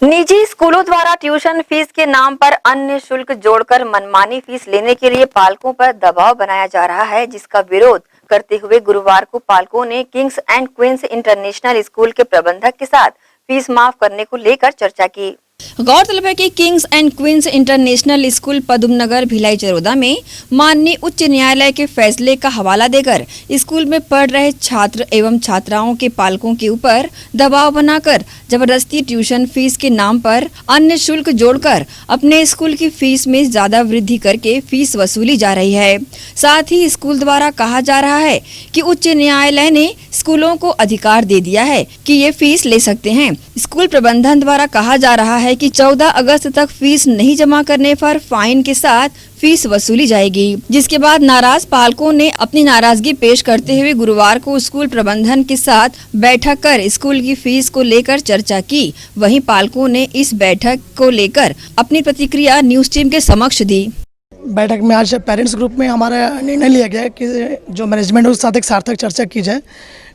निजी स्कूलों द्वारा ट्यूशन फीस के नाम पर अन्य शुल्क जोड़कर मनमानी फीस लेने के लिए पालकों पर दबाव बनाया जा रहा है, जिसका विरोध करते हुए गुरुवार को पालकों ने Kings and queens international school के प्रबंधक के साथ फीस माफ करने को लेकर चर्चा की। गौरतलब है कि kings and queens international school Padmanagar Bhilai Charoda में माननीय उच्च न्यायालय के फैसले का हवाला देकर स्कूल में पढ़ रहे छात्र एवं छात्राओं के पालकों के ऊपर दबाव बनाकर जबरदस्ती ट्यूशन फीस के नाम पर अन्य शुल्क जोड़कर अपने स्कूल की फीस में ज्यादा वृद्धि करके फीस वसूली जा रही है। साथ ही स्कूल द्वारा कहा जा रहा है कि उच्च न्यायालय ने स्कूलों को अधिकार दे दिया है कि ये फीस ले सकते हैं। स्कूल प्रबंधन द्वारा कहा जा रहा है कि 14 अगस्त तक फीस नहीं जमा करने पर फाइन के साथ फीस वसूली जाएगी, जिसके बाद नाराज पालकों ने अपनी नाराजगी पेश करते हुए गुरुवार को स्कूल प्रबंधन के साथ बैठक कर स्कूल की फीस को लेकर चर्चा की। वहीं पालकों ने इस बैठक को लेकर अपनी प्रतिक्रिया न्यूज टीम के समक्ष दी। बैठक में आज पेरेंट्स ग्रुप में हमारा निर्णय लिया गया है कि जो मैनेजमेंट है उसके साथ एक सार्थक चर्चा की जाए,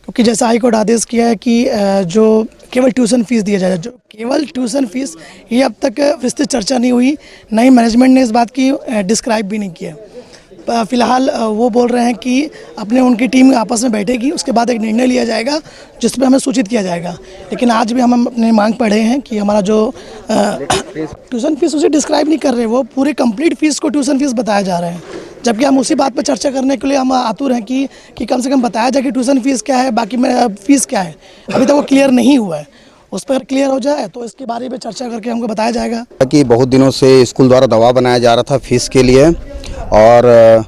क्योंकि जैसा हाई कोर्ट आदेश किया है कि जो केवल ट्यूशन फीस दिया जाए, जो केवल ट्यूशन फीस, ये अब तक विस्तृत चर्चा नहीं हुई, नहीं मैनेजमेंट ने इस बात की डिस्क्राइब भी नहीं किया। फिलहाल वो बोल रहे हैं कि उनकी टीम आपस में बैठेगी, उसके बाद एक निर्णय लिया जाएगा जिस पर हमें सूचित किया जाएगा। लेकिन आज भी हम अपनी मांग पढ़े हैं कि हमारा जो ट्यूशन फीस उसे डिस्क्राइब नहीं कर रहे, वो पूरे कंप्लीट फीस को ट्यूशन फीस बताया जा रहा है, जबकि हम उसी बात पर चर्चा करने के लिए हम आतुर हैं कि कम से कम बताया जाए कि ट्यूशन फीस क्या है, बाकी में फीस क्या है। अभी तक वो क्लियर नहीं हुआ है, उस पर क्लियर हो जाए तो इसके बारे में चर्चा करके हमको बताया जाएगा। कि बहुत दिनों से स्कूल द्वारा दबाव बनाया जा रहा था फीस के लिए, और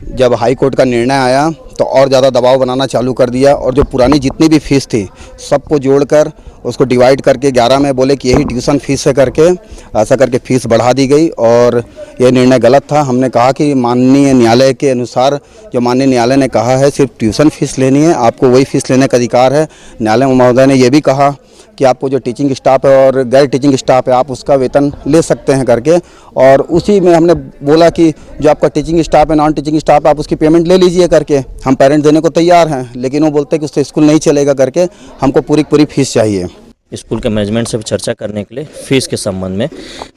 जब हाई कोर्ट का निर्णय आया तो और ज़्यादा दबाव बनाना चालू कर दिया, और जो पुरानी जितनी भी फीस थी सबको जोड़कर उसको डिवाइड करके 11 में बोले कि यही ट्यूशन फीस है करके, ऐसा करके फीस बढ़ा दी गई। और ये निर्णय गलत था। हमने कहा कि माननीय न्यायालय के अनुसार जो माननीय न्यायालय ने कहा है सिर्फ ट्यूशन फीस लेनी है, आपको वही फीस लेने का अधिकार है। न्यायालय महोदय ने ये भी कहा कि आपको जो टीचिंग स्टाफ है और गैर टीचिंग स्टाफ है आप उसका वेतन ले सकते हैं करके, और उसी में हमने बोला कि जो आपका टीचिंग स्टाफ है, नॉन टीचिंग स्टाफ है, आप उसकी पेमेंट ले लीजिए करके। हम पेरेंट्स देने को तैयार हैं, लेकिन वो बोलते हैं कि उससे स्कूल नहीं चलेगा करके, हमको पूरी फीस चाहिए। स्कूल के मैनेजमेंट से चर्चा करने के लिए फ़ीस के संबंध में,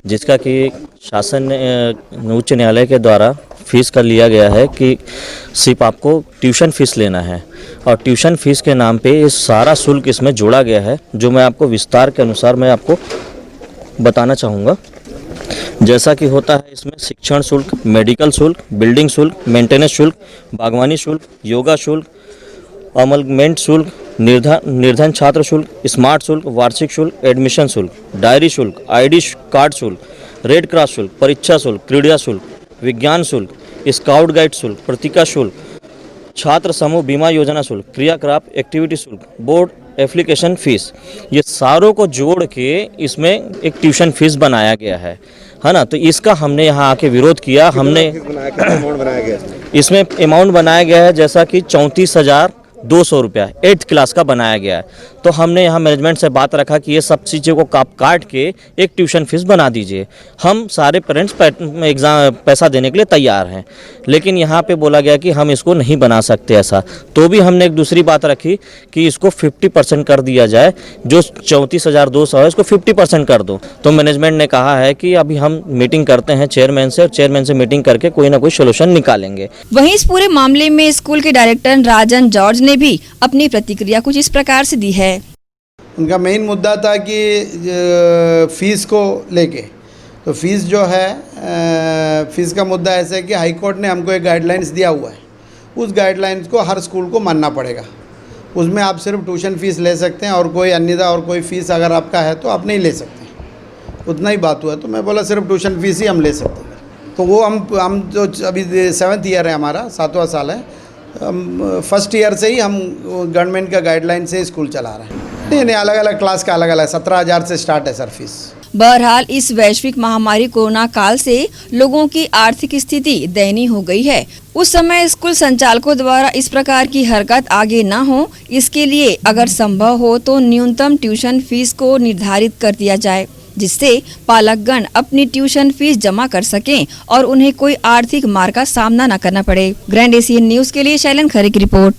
जिसका कि शासन ने उच्च न्यायालय के द्वारा फ़ीस का लिया गया है कि सिर्फ आपको ट्यूशन फ़ीस लेना है, और ट्यूशन फ़ीस के नाम पे ये सारा शुल्क इसमें जोड़ा गया है, जो मैं आपको विस्तार के अनुसार मैं आपको बताना चाहूँगा। जैसा कि होता है इसमें शिक्षण शुल्क, मेडिकल शुल्क, बिल्डिंग शुल्क, मेंटेनेंस शुल्क, बागवानी शुल्क, योगा शुल्क, अमलमेंट शुल्क, निर्धन छात्र शुल्क, स्मार्ट शुल्क, वार्षिक शुल्क, एडमिशन शुल्क, डायरी शुल्क, ID कार्ड शुल्क, रेड क्रॉस शुल्क, परीक्षा शुल्क, क्रीड़ा शुल्क, विज्ञान शुल्क, स्काउट गाइड शुल्क, पत्रिका शुल्क, छात्र समूह बीमा योजना शुल्क, क्रियाकलाप एक्टिविटी शुल्क, बोर्ड एप्लीकेशन फीस, ये सारों को जोड़ के इसमें एक ट्यूशन फीस बनाया गया है ना। तो इसका हमने यहाँ आके विरोध किया। हमने इसमें अमाउंट बनाया गया है जैसा कि 34,200 रुपया 8th क्लास का बनाया गया है। तो हमने यहाँ मैनेजमेंट से बात रखा कि ये सब चीज़ों को काट के एक ट्यूशन फीस बना दीजिए। हम सारे पेरेंट्स एग्ज़ाम पैसा देने के लिए तैयार हैं, लेकिन यहाँ पे बोला गया कि हम इसको नहीं बना सकते ऐसा। तो भी हमने एक दूसरी बात रखी कि इसको 50% कर दिया जाए, जो 34,200 है इसको 50% कर दो। तो मैनेजमेंट ने कहा है कि अभी हम मीटिंग करते हैं चेयरमैन से, और चेयरमैन से मीटिंग करके कोई ना कोई सोल्यूशन निकालेंगे। वहीं इस पूरे मामले में स्कूल के डायरेक्टर राजन जॉर्ज ने भी अपनी प्रतिक्रिया कुछ इस प्रकार से दी है। उनका मेन मुद्दा था कि फ़ीस को लेके, तो फ़ीस जो है फ़ीस का मुद्दा ऐसा है कि हाई कोर्ट ने हमको एक गाइडलाइंस दिया हुआ है, उस गाइडलाइंस को हर स्कूल को मानना पड़ेगा। उसमें आप सिर्फ ट्यूशन फ़ीस ले सकते हैं, और कोई अन्यथा और कोई फ़ीस अगर आपका है तो आप नहीं ले सकते, उतना ही बात हुआ। तो मैं बोला सिर्फ ट्यूशन फ़ीस ही हम ले सकते हैं। तो वो हम जो अभी 7th ईयर है, हमारा 7वां साल है, हम फर्स्ट ईयर से ही हम गवर्नमेंट का गाइडलाइन से स्कूल चला रहे हैं। नहीं, अलग अलग क्लास का अलग अलग 17,000 से स्टार्ट है सर फीस। बहरहाल इस वैश्विक महामारी कोरोना काल से लोगों की आर्थिक स्थिति दयनीय हो गई है। उस समय स्कूल संचालकों द्वारा इस प्रकार की हरकत आगे न हो, इसके लिए अगर संभव हो तो न्यूनतम ट्यूशन फीस को निर्धारित कर दिया जाए, जिससे पालकगण अपनी ट्यूशन फीस जमा कर सकें और उन्हें कोई आर्थिक मार का सामना न करना पड़े। ग्रैंड एशियन न्यूज के लिए शैलन खरे की रिपोर्ट।